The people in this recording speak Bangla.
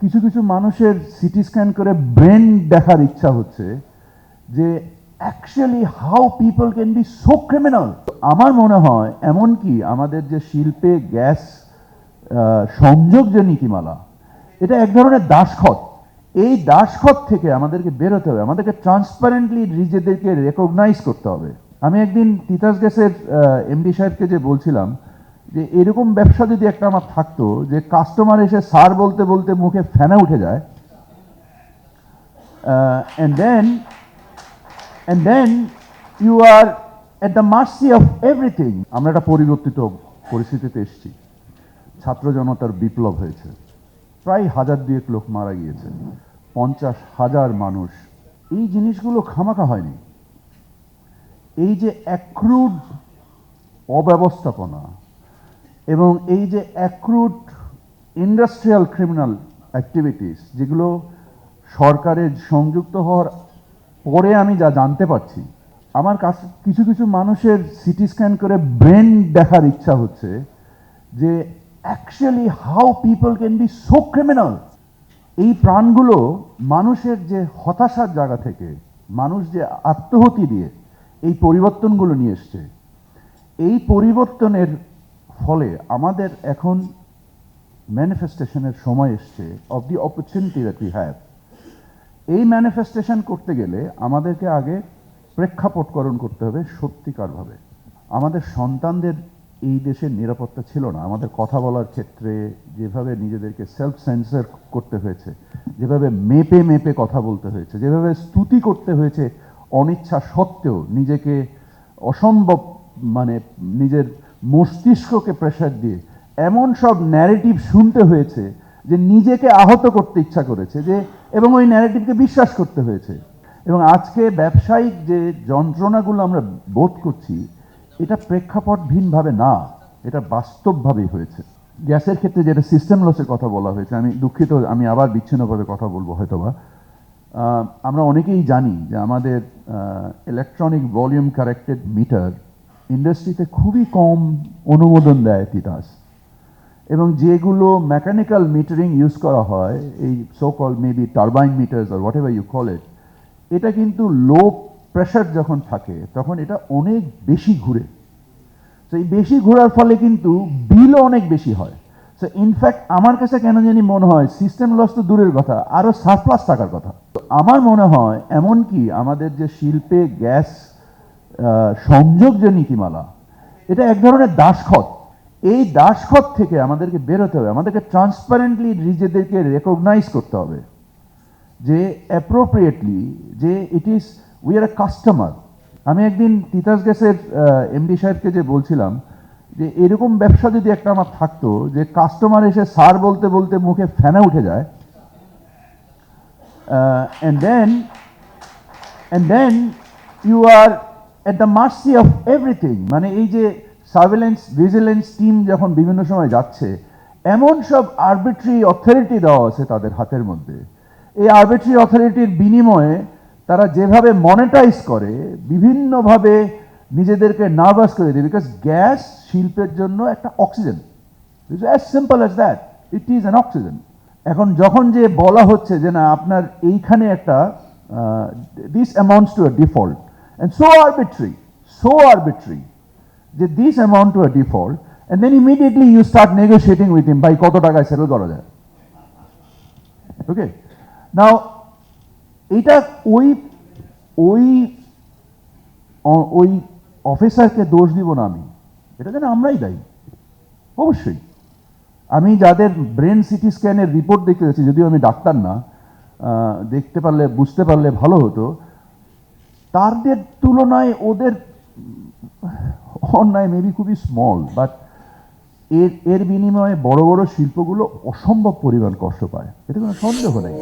কিছু কিছু মানুষের সিটি স্ক্যান করে ব্রেন দেখার ইচ্ছা হচ্ছে যে actually how people can be so criminal. আমার মনে হয় এমনকি আমাদের যে শিল্পে গ্যাস সংযোগ যে নীতিমালা, এটা এক ধরনের দাসখত। এই দাসখত থেকে আমাদেরকে বেরোতে হবে, আমাদেরকে ট্রান্সপারেন্টলি নিজেদেরকে রেকগনাইজ করতে হবে। আমি একদিন তিতাস গ্যাসের এমডি সাহেবকে যে বলছিলাম যে এরকম ব্যবসা যদি একটা আমার থাকতো যে কাস্টমার এসে স্যার বলতে বলতে মুখে ফেনা উঠে যায়, and then you are at the mercy of everything. আমরা একটা পরিবর্তিত পরিস্থিতিতে এসেছি। ছাত্র জনতার বিপ্লব হয়েছে, প্রায় 1000 লোক মারা গিয়েছে, 50,000 মানুষ। এই জিনিসগুলো খামাখা হয়নি। এই যে অ্যাক্রুড অব্যবস্থাপনা এবং এই যে অ্যাক্রুড ইন্ডাস্ট্রিয়াল ক্রিমিনাল অ্যাক্টিভিটিস, যেগুলো সরকারের সংযুক্ত হওয়ার পরে আমি যা জানতে পারছি, আমার কাছে কিছু কিছু মানুষের সিটি স্ক্যান করে ব্রেন দেখার ইচ্ছা হচ্ছে যে actually how people can be so criminal. এই প্রাণগুলো মানুষের যে হতাশার জায়গা থেকে, মানুষ যে আত্মহতি দিয়ে এই পরিবর্তনগুলো নিয়ে এসছে, এই পরিবর্তনের ফলে আমাদের এখন ম্যানিফেস্টেশনের সময় এসছে of the opportunity that we have. এই ম্যানিফেস্টেশন করতে গেলে আমাদেরকে আগে প্রেক্ষাপটকরণ করতে হবে সত্যিকারভাবে। আমাদের সন্তানদের এই দেশের নিরাপত্তা ছিল না। আমাদের কথা বলার ক্ষেত্রে যেভাবে নিজেদেরকে সেলফ সেন্সর করতে হয়েছে, যেভাবে মেপে মেপে কথা বলতে হয়েছে, যেভাবে স্তুতি করতে হয়েছে অনিচ্ছা সত্ত্বেও, নিজেকে অসম্ভব নিজের মস্তিষ্ককে প্রেশার দিয়ে এমন সব ন্যারেটিভ শুনতে হয়েছে যে নিজেকে আহত করতে ইচ্ছা করেছে, যে এবং ওই ন্যারেটিভকে বিশ্বাস করতে হয়েছে। এবং আজকে ব্যবসায়িক যে যন্ত্রণাগুলো আমরা বোধ করছি, এটা প্রেক্ষাপটহীনভাবে না, এটা বাস্তবভাবেই হয়েছে। গ্যাসের ক্ষেত্রে যেটা সিস্টেম লসের কথা বলা হয়েছে, আমি দুঃখিত, আমি আবার বিচ্ছিন্নভাবে কথা বলবো হয়তোবা। আমরা অনেকেই জানি যে আমাদের ইলেকট্রনিক ভলিউম কারেক্টেড মিটার ইন্ডাস্ট্রিতে খুবই কম অনুমোদন দেয় তিতাস, এবং যেগুলো মেকানিক্যাল মিটারিং ইউজ করা হয়, এই so call maybe turbine meters or whatever you call it, এটা কিন্তু লো প্রেশার যখন থাকে তখন এটা অনেক বেশি ঘুরে। তো এই বেশি ঘোরার ফলে কিন্তু বিলও অনেক বেশি হয়। সো ইনফ্যাক্ট আমার কাছে কেন জানি মনে হয় সিস্টেম লস তো দূরের কথা, আরও সারপ্লাস থাকার কথা। তো আমার মনে হয় এমনকি আমাদের যে শিল্পে গ্যাস সংযোগ যে নীতিমালা, এটা এক ধরনের দাসখত। এই দাসখত থেকে আমাদেরকে বেরোতে হবে, আমাদেরকে ট্রান্সপারেন্টলি নিজেদেরকে রেকগনাইজ করতে হবে যে অ্যাপ্রোপ্রিয়েটলি যে it is we are A customer. আমি একদিন তিতাস গ্যাসের এমডি সাহেবকে যে বলছিলাম যে এরকম ব্যবসা যদি একটা আমার থাকতো যে কাস্টমার এসে স্যার বলতে বলতে মুখে ফেনা উঠে যায়, and then you are at the mercy of everything. মানে এই যে সার্ভেলেন্স ভিজিলেন্স টিম যখন বিভিন্ন সময় যাচ্ছে, এমন সব আরবিট্রারি অথরিটি দেওয়া আছে তাদের হাতের মধ্যে। এই আরবিট্রারি অথরিটির বিনিময়ে তারা যেভাবে মনিটাইজ করে, বিভিন্নভাবে নিজেদেরকে নার্ভাস করে দেয়, বিকজ গ্যাস শিল্পের জন্য একটা oxygen. It's as simple as that, it is an oxygen. এখন যখন যে বলা হচ্ছে যে না আপনার এইখানে একটা this amounts to a default, and so arbitrary যে this amount to a default, and then immediately you start negotiating with him, ভাই কত টাকায় সেটেল করা যায়। ওকে, নাও এটা ওই ওই ওই অফিসারকে দোষ দিব না আমি, এটা যেন আমরাই দায়ী। অবশ্যই আমি যাদের ব্রেন সিটি স্ক্যানের রিপোর্ট দেখতে যাচ্ছি, যদিও আমি ডাক্তার না, দেখতে পারলে বুঝতে পারলে ভালো হতো, তাদের তুলনায় ওদের অন্যায় মেবি খুবই স্মল, বাট এর বিনিময়ে বড় বড় শিল্পগুলো অসম্ভব পরিমাণ কষ্ট পায়, এতে কোনো সন্দেহ নেই।